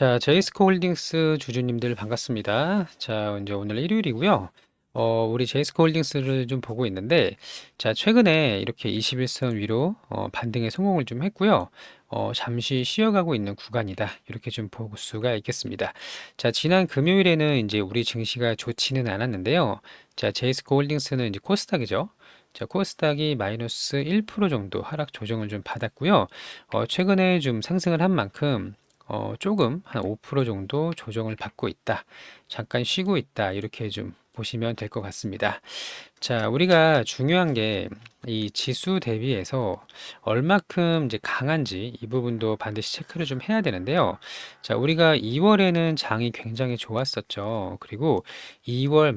자, 제이스코 홀딩스 주주님들 반갑습니다. 자, 이제 오늘 일요일이고요. 우리 제이스코 홀딩스를 좀 보고 있는데, 자, 최근에 이렇게 21선 위로 반등에 성공을 좀 했고요. 잠시 쉬어가고 있는 구간이다. 이렇게 좀 볼 수가 있겠습니다. 자, 지난 금요일에는 이제 우리 증시가 좋지는 않았는데요. 자, 제이스코 홀딩스는 이제 코스닥이죠. 자, 코스닥이 마이너스 1% 정도 하락 조정을 좀 받았고요. 최근에 좀 상승을 한 만큼 조금 한 5% 정도 조정을 받고 있다. 잠깐 쉬고 있다. 이렇게 좀 보시면 될 것 같습니다. 자, 우리가 중요한 게 이 지수 대비해서 얼마큼 이제 강한지 이 부분도 반드시 체크를 좀 해야 되는데요. 자, 우리가 2월에는 장이 굉장히 좋았었죠. 그리고 2월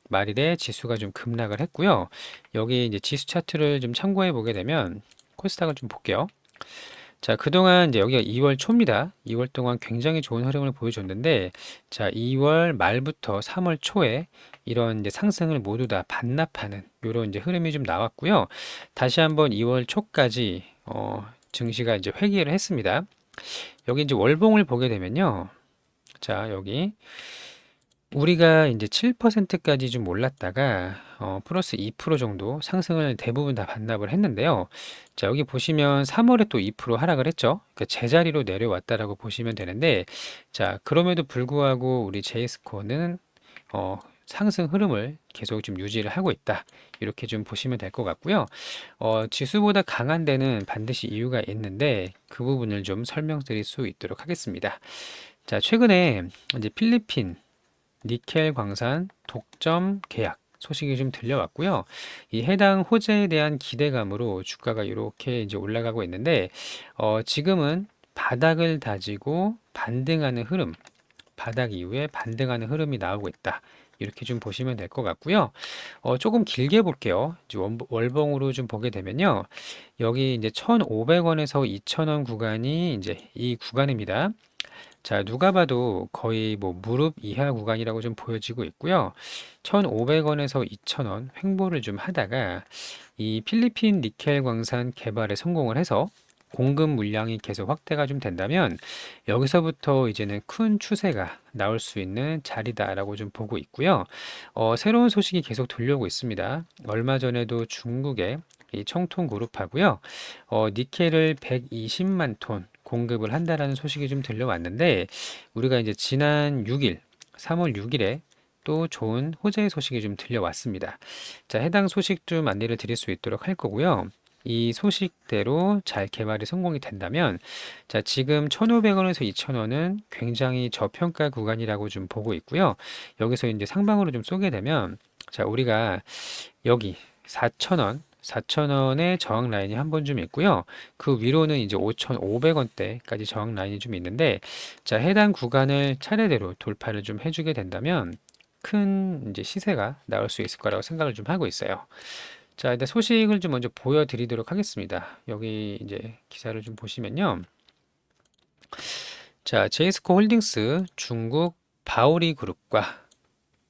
말일에 지수가 좀 급락을 했고요. 여기 이제 지수 차트를 좀 참고해 보게 되면 코스닥을 좀 볼게요. 자, 그동안 이제 여기가 2월 초입니다. 2월 동안 굉장히 좋은 흐름을 보여줬는데, 자, 2월 말부터 3월 초에 이런 이제 상승을 모두 다 반납하는 이런 이제 흐름이 좀 나왔고요. 다시 한번 2월 초까지 증시가 이제 회귀를 했습니다. 여기 이제 월봉을 보게 되면요. 자, 여기 우리가 이제 7%까지 좀 올랐다가 플러스 2% 정도 상승을 대부분 다 반납을 했는데요. 자, 여기 보시면 3월에 또 2% 하락을 했죠. 그러니까 제자리로 내려왔다라고 보시면 되는데, 자, 그럼에도 불구하고 우리 제이스코어는 상승 흐름을 계속 좀 유지를 하고 있다. 이렇게 좀 보시면 될 것 같고요. 지수보다 강한 데는 반드시 이유가 있는데 그 부분을 좀 설명드릴 수 있도록 하겠습니다. 자, 최근에 이제 필리핀 니켈 광산 독점 계약 소식이 좀 들려왔고요. 이 해당 호재에 대한 기대감으로 주가가 이렇게 이제 올라가고 있는데, 지금은 바닥을 다지고 반등하는 흐름, 바닥 이후에 반등하는 흐름이 나오고 있다. 이렇게 좀 보시면 될 것 같고요. 조금 길게 볼게요. 이제 월봉으로 좀 보게 되면요. 여기 이제 1,500원에서 2,000원 구간이 이제 이 구간입니다. 자, 누가 봐도 거의 뭐 무릎 이하 구간이라고 좀 보여지고 있고요. 1,500원에서 2,000원 횡보를 좀 하다가 이 필리핀 니켈 광산 개발에 성공을 해서 공급 물량이 계속 확대가 좀 된다면 여기서부터 이제는 큰 추세가 나올 수 있는 자리다라고 좀 보고 있고요. 새로운 소식이 계속 들려오고 있습니다. 얼마 전에도 중국의 이 청통 그룹하고요. 니켈을 120만 톤 공급을 한다라는 소식이 좀 들려왔는데 우리가 이제 지난 6일, 3월 6일에 또 좋은 호재의 소식이 좀 들려왔습니다. 자, 해당 소식 좀 안내를 드릴 수 있도록 할 거고요. 이 소식대로 잘 개발이 성공이 된다면, 자, 지금 1,500원에서 2,000원은 굉장히 저평가 구간이라고 좀 보고 있고요. 여기서 이제 상방으로 좀 쏘게 되면, 자, 우리가 여기 4,000원, 4,000원의 저항 라인이 한 번 좀 있고요. 그 위로는 이제 5,500원대까지 저항 라인이 좀 있는데, 자, 해당 구간을 차례대로 돌파를 좀 해주게 된다면 큰 이제 시세가 나올 수 있을 거라고 생각을 좀 하고 있어요. 자, 일단 소식을 좀 먼저 보여드리도록 하겠습니다. 여기 이제 기사를 좀 보시면요. 자, 제이스코 홀딩스 중국 바오리 그룹과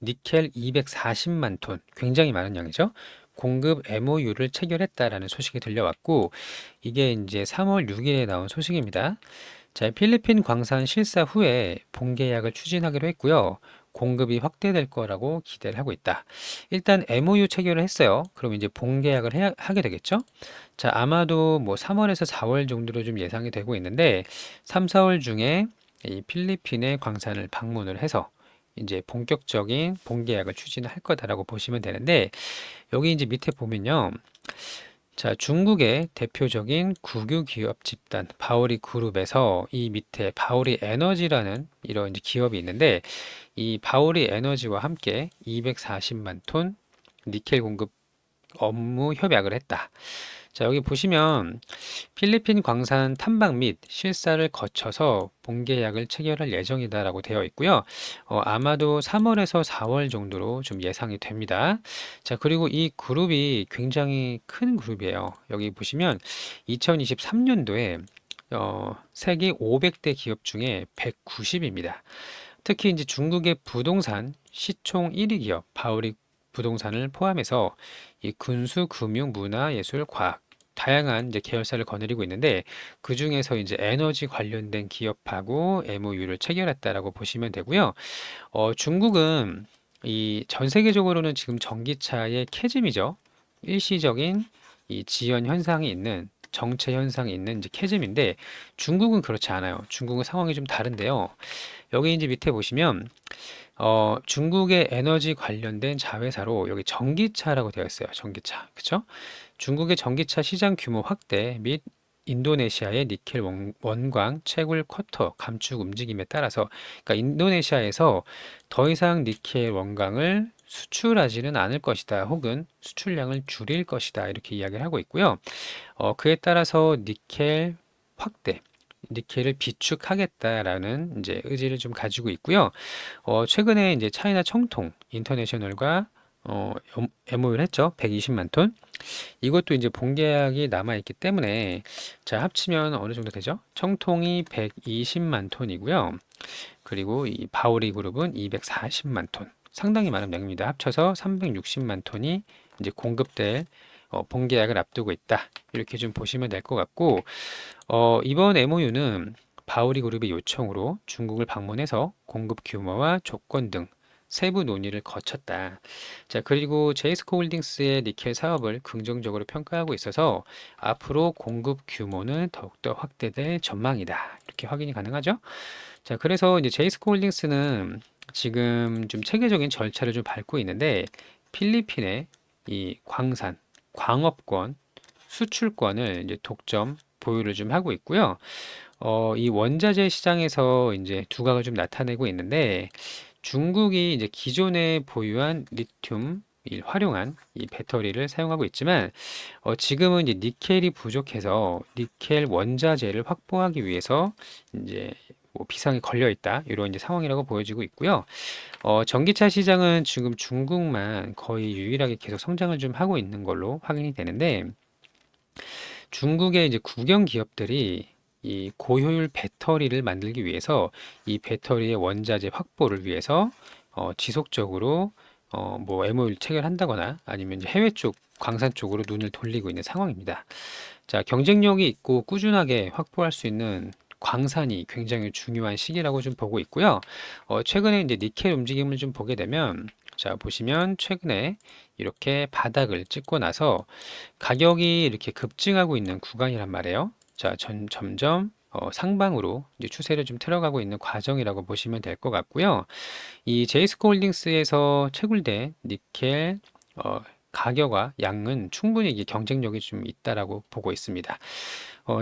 니켈 240만 톤, 굉장히 많은 양이죠. 공급 MOU를 체결했다라는 소식이 들려왔고, 이게 이제 3월 6일에 나온 소식입니다. 자, 필리핀 광산 실사 후에 본계약을 추진하기로 했고요. 공급이 확대될 거라고 기대를 하고 있다. 일단 MOU 체결을 했어요. 그럼 이제 본계약을 하게 되겠죠? 자, 아마도 뭐 3월에서 4월 정도로 좀 예상이 되고 있는데, 3, 4월 중에 이 필리핀의 광산을 방문을 해서 이제 본격적인 본계약을 추진할 거다라고 보시면 되는데, 여기 이제 밑에 보면요. 자, 중국의 대표적인 국유 기업 집단 바오리 그룹에서 이 밑에 바오리 에너지라는 이런 이제 기업이 있는데 이 바오리 에너지와 함께 240만 톤 니켈 공급 업무 협약을 했다. 자, 여기 보시면 필리핀 광산 탐방 및 실사를 거쳐서 본계약을 체결할 예정이다라고 되어 있고요. 아마도 3월에서 4월 정도로 좀 예상이 됩니다. 자, 그리고 이 그룹이 굉장히 큰 그룹이에요. 여기 보시면 2023년도에 세계 500대 기업 중에 190입니다. 특히 이제 중국의 부동산 시총 1위 기업 바오리 부동산을 포함해서 이 군수, 금융, 문화, 예술, 과학 다양한 이제 계열사를 거느리고 있는데 그중에서 이제 에너지 관련된 기업하고 MOU를 체결했다라고 보시면 되고요. 중국은 이 전 세계적으로는 지금 전기차의 캐즘이죠. 일시적인 이 지연 현상이 있는 정체 현상이 있는 이제 캐즘인데 중국은 그렇지 않아요. 중국은 상황이 좀 다른데요. 여기 이제 밑에 보시면 중국의 에너지 관련된 자회사로 여기 전기차라고 되어 있어요. 전기차. 그쵸? 중국의 전기차 시장 규모 확대 및 인도네시아의 니켈 원광 채굴 쿼터 감축 움직임에 따라서 그러니까 인도네시아에서 더 이상 니켈 원광을 수출하지는 않을 것이다. 혹은 수출량을 줄일 것이다. 이렇게 이야기를 하고 있고요. 그에 따라서 니켈 확대, 니켈을 비축하겠다라는 이제 의지를 좀 가지고 있고요. 최근에 이제 차이나 청통 인터내셔널과 MOU를 했죠. 120만 톤. 이것도 이제 본계약이 남아 있기 때문에 자, 합치면 어느 정도 되죠? 청통이 120만 톤이고요. 그리고 이 바오리 그룹은 240만 톤. 상당히 많은 양입니다. 합쳐서 360만 톤이 이제 공급될 본계약을 앞두고 있다. 이렇게 좀 보시면 될 것 같고 이번 MOU는 바오리 그룹의 요청으로 중국을 방문해서 공급 규모와 조건 등 세부 논의를 거쳤다. 자, 그리고 제이스코 홀딩스의 니켈 사업을 긍정적으로 평가하고 있어서 앞으로 공급 규모는 더욱더 확대될 전망이다. 이렇게 확인이 가능하죠? 자, 그래서 이제 제이스코 홀딩스는 지금 좀 체계적인 절차를 좀 밟고 있는데 필리핀의 이 광산, 광업권, 수출권을 이제 독점 보유를 좀 하고 있고요. 이 원자재 시장에서 이제 두각을 좀 나타내고 있는데 중국이 이제 기존에 보유한 리튬 이 활용한 이 배터리를 사용하고 있지만 지금은 이제 니켈이 부족해서 니켈 원자재를 확보하기 위해서 이제 뭐 비상이 걸려 있다 이런 이제 상황이라고 보여지고 있고요. 전기차 시장은 지금 중국만 거의 유일하게 계속 성장을 좀 하고 있는 걸로 확인이 되는데 중국의 이제 국영 기업들이 이 고효율 배터리를 만들기 위해서 이 배터리의 원자재 확보를 위해서 지속적으로 뭐 MOU를 체결한다거나 아니면 이제 해외 쪽 광산 쪽으로 눈을 돌리고 있는 상황입니다. 자, 경쟁력이 있고 꾸준하게 확보할 수 있는 광산이 굉장히 중요한 시기라고 좀 보고 있고요. 최근에 이제 니켈 움직임을 좀 보게 되면 자, 보시면 최근에 이렇게 바닥을 찍고 나서 가격이 이렇게 급증하고 있는 구간이란 말이에요. 자, 점점 상방으로 이제 추세를 좀 틀어가고 있는 과정이라고 보시면 될 것 같고요. 이 제이스코 홀딩스에서 채굴된 니켈 가격과 양은 충분히 이게 경쟁력이 좀 있다라고 보고 있습니다.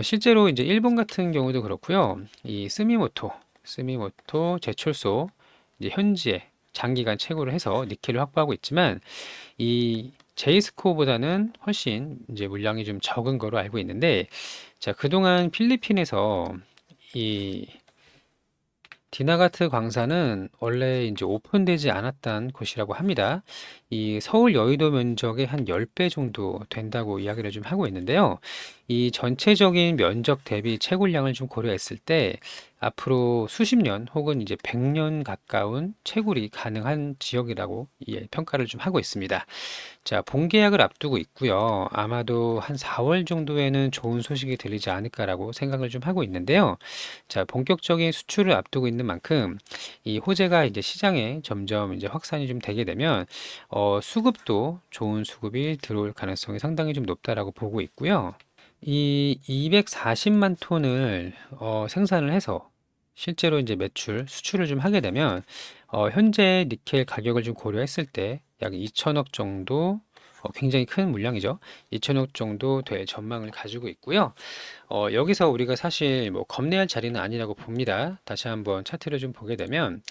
실제로 이제 일본 같은 경우도 그렇고요. 이 스미모토 제철소 이제 현지에 장기간 채굴을 해서 니켈을 확보하고 있지만 이 제이스코보다는 훨씬 이제 물량이 좀 적은 거로 알고 있는데 자, 그동안 필리핀에서 이 디나가트 광산은 원래 이제 오픈되지 않았던 곳이라고 합니다. 이 서울 여의도 면적의 한 10배 정도 된다고 이야기를 좀 하고 있는데요. 이 전체적인 면적 대비 채굴량을 좀 고려했을 때 앞으로 수십 년 혹은 이제 100년 가까운 채굴이 가능한 지역이라고 평가를 좀 하고 있습니다. 자, 본계약을 앞두고 있고요. 아마도 한 4월 정도에는 좋은 소식이 들리지 않을까라고 생각을 좀 하고 있는데요. 자, 본격적인 수출을 앞두고 있는 만큼 이 호재가 이제 시장에 점점 이제 확산이 좀 되게 되면 수급도 좋은 수급이 들어올 가능성이 상당히 좀 높다라고 보고 있고요. 이 240만 톤을 생산을 해서 실제로 이제 매출, 수출을 좀 하게 되면 현재 니켈 가격을 좀 고려했을 때 약 2천억 정도 굉장히 큰 물량이죠. 2천억 정도 될 전망을 가지고 있고요. 여기서 우리가 사실 뭐 겁내할 자리는 아니라고 봅니다. 다시 한번 차트를 좀 보게 되면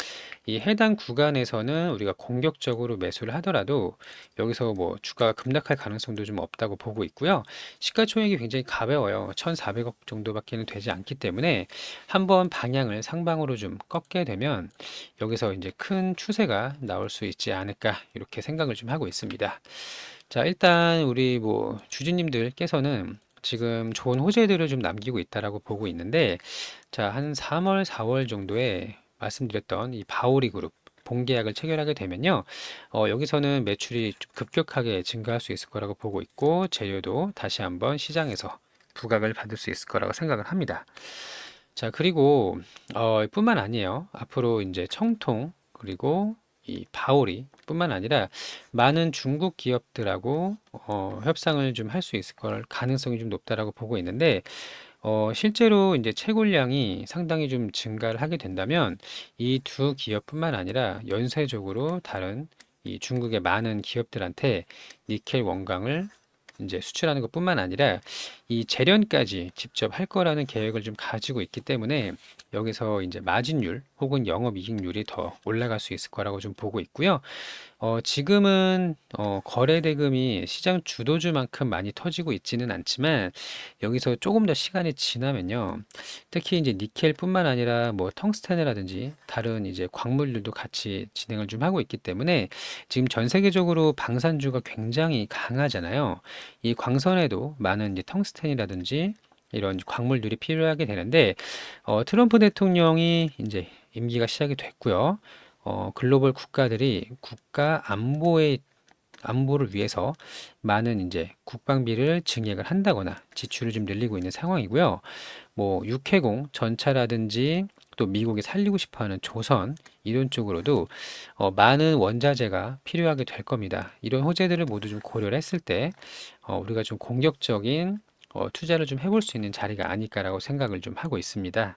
이 해당 구간에서는 우리가 공격적으로 매수를 하더라도 여기서 뭐 주가가 급락할 가능성도 좀 없다고 보고 있고요. 시가총액이 굉장히 가벼워요. 1,400억 정도밖에는 되지 않기 때문에 한번 방향을 상방으로 좀 꺾게 되면 여기서 이제 큰 추세가 나올 수 있지 않을까 이렇게 생각을 좀 하고 있습니다. 자, 일단 우리 뭐 주주님들께서는 지금 좋은 호재들을 좀 남기고 있다라고 보고 있는데 자, 한 3월, 4월 정도에 말씀드렸던 이 바오리 그룹 본계약을 체결하게 되면요. 여기서는 매출이 좀 급격하게 증가할 수 있을 거라고 보고 있고, 재료도 다시 한번 시장에서 부각을 받을 수 있을 거라고 생각을 합니다. 자, 그리고 뿐만 아니에요. 앞으로 이제 청통 그리고 이 바오리 뿐만 아니라 많은 중국 기업들하고 협상을 좀 할 수 있을 걸 가능성이 좀 높다라고 보고 있는데, 실제로 이제 채굴량이 상당히 좀 증가를 하게 된다면 이 두 기업뿐만 아니라 연쇄적으로 다른 이 중국의 많은 기업들한테 니켈 원광을 이제 수출하는 것뿐만 아니라 이 재련까지 직접 할 거라는 계획을 좀 가지고 있기 때문에 여기서 이제 마진율 혹은 영업이익률이 더 올라갈 수 있을 거라고 좀 보고 있고요. 지금은 거래 대금이 시장 주도주만큼 많이 터지고 있지는 않지만 여기서 조금 더 시간이 지나면요. 특히 이제 니켈뿐만 아니라 뭐 텅스텐이라든지 다른 이제 광물들도 같이 진행을 좀 하고 있기 때문에 지금 전 세계적으로 방산주가 굉장히 강하잖아요. 이 광선에도 많은 이제 텅스텐이라든지 이런 광물들이 필요하게 되는데 트럼프 대통령이 이제 임기가 시작이 됐고요. 글로벌 국가들이 국가 안보를 위해서 많은 이제 국방비를 증액을 한다거나 지출을 좀 늘리고 있는 상황이고요. 뭐 육해공 전차라든지 또 미국이 살리고 싶어하는 조선 이런 쪽으로도 많은 원자재가 필요하게 될 겁니다. 이런 호재들을 모두 좀 고려를 했을 때 우리가 좀 공격적인 투자를 좀 해볼 수 있는 자리가 아닐까라고 생각을 좀 하고 있습니다.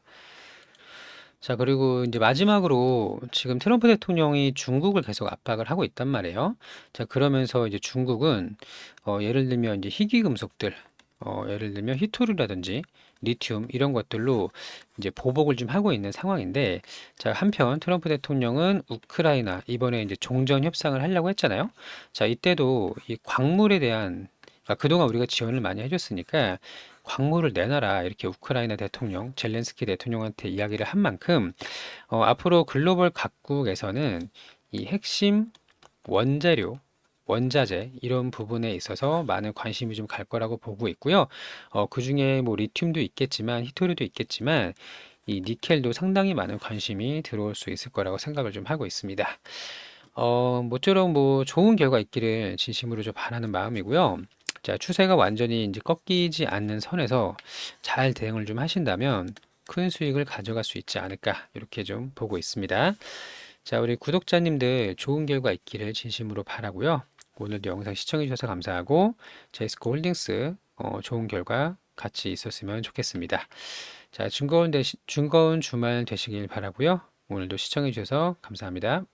자, 그리고 이제 마지막으로 지금 트럼프 대통령이 중국을 계속 압박을 하고 있단 말이에요. 자, 그러면서 이제 중국은 예를 들면 이제 희귀금속들, 예를 들면 히토류라든지 리튬 이런 것들로 이제 보복을 좀 하고 있는 상황인데, 자, 한편 트럼프 대통령은 우크라이나 이번에 이제 종전 협상을 하려고 했잖아요. 자, 이때도 이 광물에 대한 그동안 우리가 지원을 많이 해줬으니까 광물을 내놔라 이렇게 우크라이나 대통령 젤렌스키 대통령한테 이야기를 한 만큼 앞으로 글로벌 각국에서는 이 핵심 원재료 원자재 이런 부분에 있어서 많은 관심이 좀 갈 거라고 보고 있고요. 그 중에 뭐 리튬도 있겠지만 히토류도 있겠지만 이 니켈도 상당히 많은 관심이 들어올 수 있을 거라고 생각을 좀 하고 있습니다. 모쪼록 뭐 좋은 결과 있기를 진심으로 좀 바라는 마음이고요. 자, 추세가 완전히 이제 꺾이지 않는 선에서 잘 대응을 좀 하신다면 큰 수익을 가져갈 수 있지 않을까 이렇게 좀 보고 있습니다. 자, 우리 구독자님들 좋은 결과 있기를 진심으로 바라고요. 오늘도 영상 시청해 주셔서 감사하고 제이스코 홀딩스 좋은 결과 같이 있었으면 좋겠습니다. 자, 즐거운 주말 되시길 바라고요. 오늘도 시청해 주셔서 감사합니다.